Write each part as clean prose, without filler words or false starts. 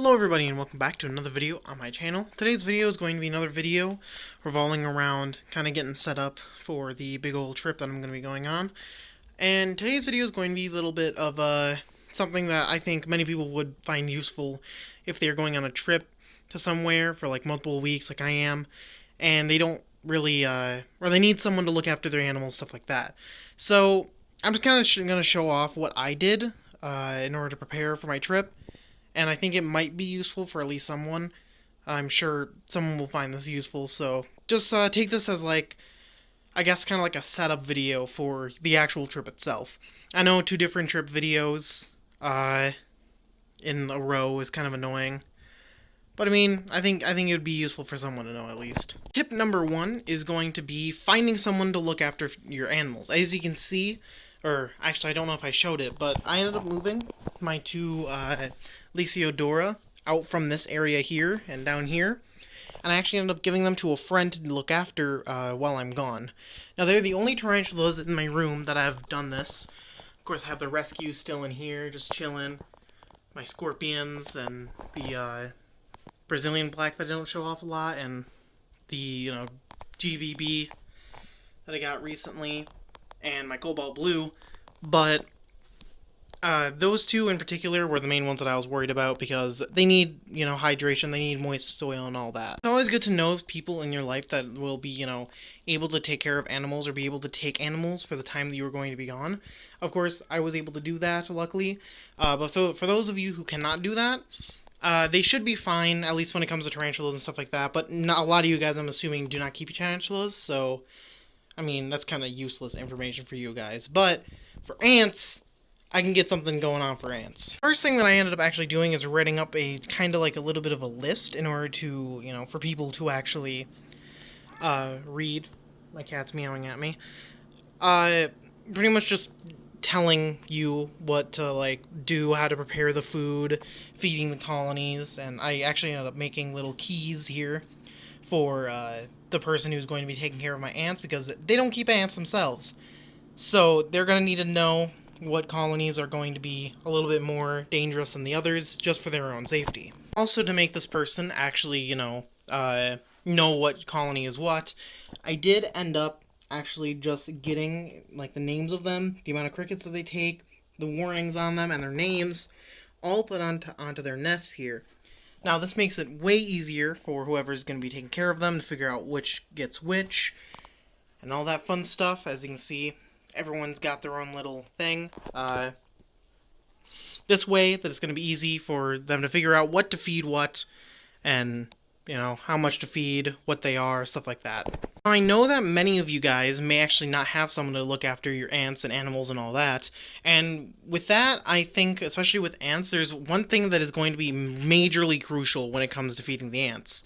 Hello everybody and welcome back to another video on my channel. Today's video is going to be another video revolving around kind of getting set up for the big old trip that I'm going to be going on. And today's video is going to be a little bit of something that I think many people would find useful if they're going on a trip to somewhere for like multiple weeks like I am, and they don't really, or they need someone to look after their animals, stuff like that. So I'm just kind of going to show off what I did in order to prepare for my trip. And I think it might be useful for at least someone. I'm sure someone will find this useful, so just take this as like, I guess kind of like a setup video for the actual trip itself. I know 2 different trip videos in a row is kind of annoying, but I mean, I think it would be useful for someone to know at least. Tip number 1 is going to be finding someone to look after your animals. As you can see, or actually I don't know if I showed it, but I ended up moving my 2 Lisiodora out from this area here and down here, and I actually ended up giving them to a friend to look after while I'm gone. Now they're the only tarantulas in my room that I've done this. Of course I have the rescues still in here, just chilling. My scorpions and the Brazilian black that I don't show off a lot, and the GBB that I got recently, and my cobalt blue. But those 2 in particular were the main ones that I was worried about because they need, hydration, they need moist soil and all that. It's always good to know people in your life that will be, able to take care of animals or be able to take animals for the time that you are going to be gone. Of course, I was able to do that, luckily. But for those of you who cannot do that, they should be fine, at least when it comes to tarantulas and stuff like that. But not a lot of you guys, I'm assuming, do not keep tarantulas, so, I mean, that's kind of useless information for you guys. But for ants, I can get something going on for ants. First thing that I ended up actually doing is writing up a kind of like a little bit of a list in order to, for people to actually read. My cat's meowing at me. Pretty much just telling you what to like do, how to prepare the food, feeding the colonies, and I actually ended up making little keys here for the person who's going to be taking care of my ants, because they don't keep ants themselves. So they're going to need to know what colonies are going to be a little bit more dangerous than the others, just for their own safety. Also, to make this person actually, know what colony is what, I did end up actually just getting, like, the names of them, the amount of crickets that they take, the warnings on them, and their names, all put onto their nests here. Now, this makes it way easier for whoever's going to be taking care of them to figure out which gets which, and all that fun stuff. As you can see, everyone's got their own little thing. This way that it's going to be easy for them to figure out what to feed what, and, how much to feed, what they are, stuff like that. Now, I know that many of you guys may actually not have someone to look after your ants and animals and all that, and with that, I think, especially with ants, there's one thing that is going to be majorly crucial when it comes to feeding the ants.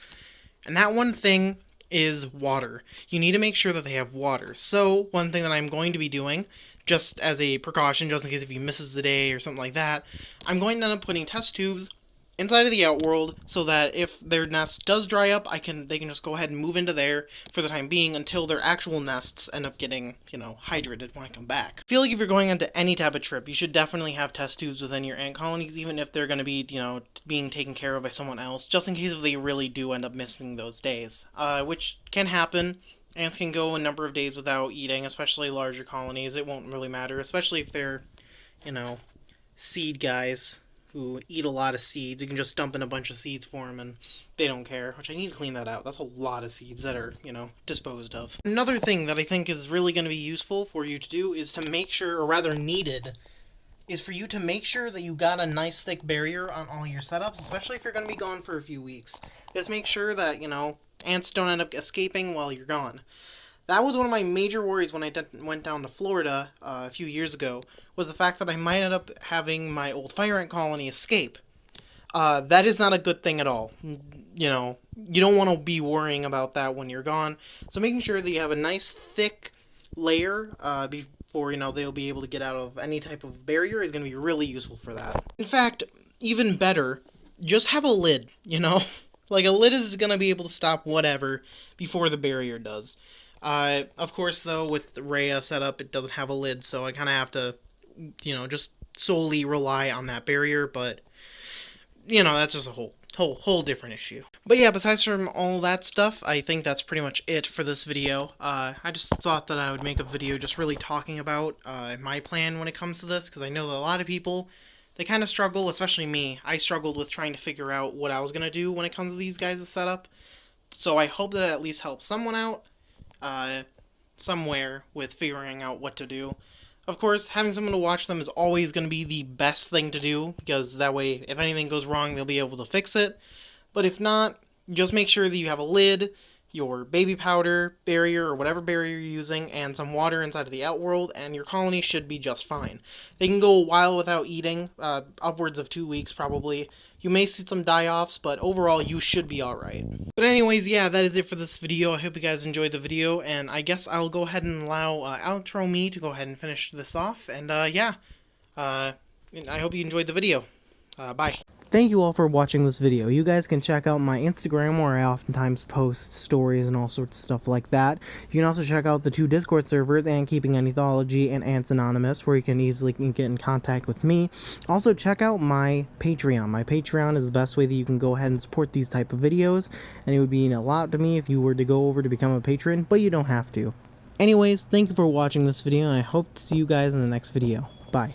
And that one thing is water. You need to make sure that they have water. So one thing that I'm going to be doing, just as a precaution, just in case if he misses the day or something like that, I'm going to end up putting test tubes inside of the outworld so that if their nest does dry up, they can just go ahead and move into there for the time being until their actual nests end up getting, hydrated when I come back. I feel like if you're going into any type of trip, you should definitely have test tubes within your ant colonies, even if they're going to be, being taken care of by someone else, just in case if they really do end up missing those days, which can happen. Ants can go a number of days without eating, especially larger colonies. It won't really matter, especially if they're, seed guys who eat a lot of seeds. You can just dump in a bunch of seeds for them and they don't care, which I need to clean that out. That's a lot of seeds that are, disposed of. Another thing that I think is really going to be useful for you to do is to make sure, or rather needed, is for you to make sure that you got a nice thick barrier on all your setups, especially if you're going to be gone for a few weeks. Just make sure that, ants don't end up escaping while you're gone. That was one of my major worries when I went down to Florida a few years ago, was the fact that I might end up having my old fire ant colony escape. That is not a good thing at all. You don't want to be worrying about that when you're gone. So making sure that you have a nice thick layer before, they'll be able to get out of any type of barrier is going to be really useful for that. In fact, even better, just have a lid, Like, a lid is going to be able to stop whatever before the barrier does. Of course, though, with the Rhea setup, it doesn't have a lid, so I kind of have to, just solely rely on that barrier, but that's just a whole different issue. But yeah, besides from all that stuff, I think that's pretty much it for this video. I just thought that I would make a video just really talking about my plan when it comes to this, because I know that a lot of people, they kind of struggle, especially me. I struggled with trying to figure out what I was going to do when it comes to these guys' setup. So I hope that it at least helps someone out somewhere with figuring out what to do. Of course, having someone to watch them is always going to be the best thing to do, because that way, if anything goes wrong, they'll be able to fix it. But if not, just make sure that you have a lid, your baby powder barrier or whatever barrier you're using, and some water inside of the outworld, and your colony should be just fine. They can go a while without eating, upwards of 2 weeks probably. You may see some die-offs, but overall you should be alright. But anyways, yeah, that is it for this video. I hope you guys enjoyed the video, and I guess I'll go ahead and allow Outro Me to go ahead and finish this off, and yeah, I hope you enjoyed the video. Bye. Thank you all for watching this video. You guys can check out my Instagram, where I oftentimes post stories and all sorts of stuff like that. You can also check out the 2 Discord servers, and Keeping Anythology and Ants Anonymous, where you can easily get in contact with me. Also, check out my Patreon. My Patreon is the best way that you can go ahead and support these type of videos, and it would mean a lot to me if you were to go over to become a patron, but you don't have to. Anyways, thank you for watching this video, and I hope to see you guys in the next video. Bye.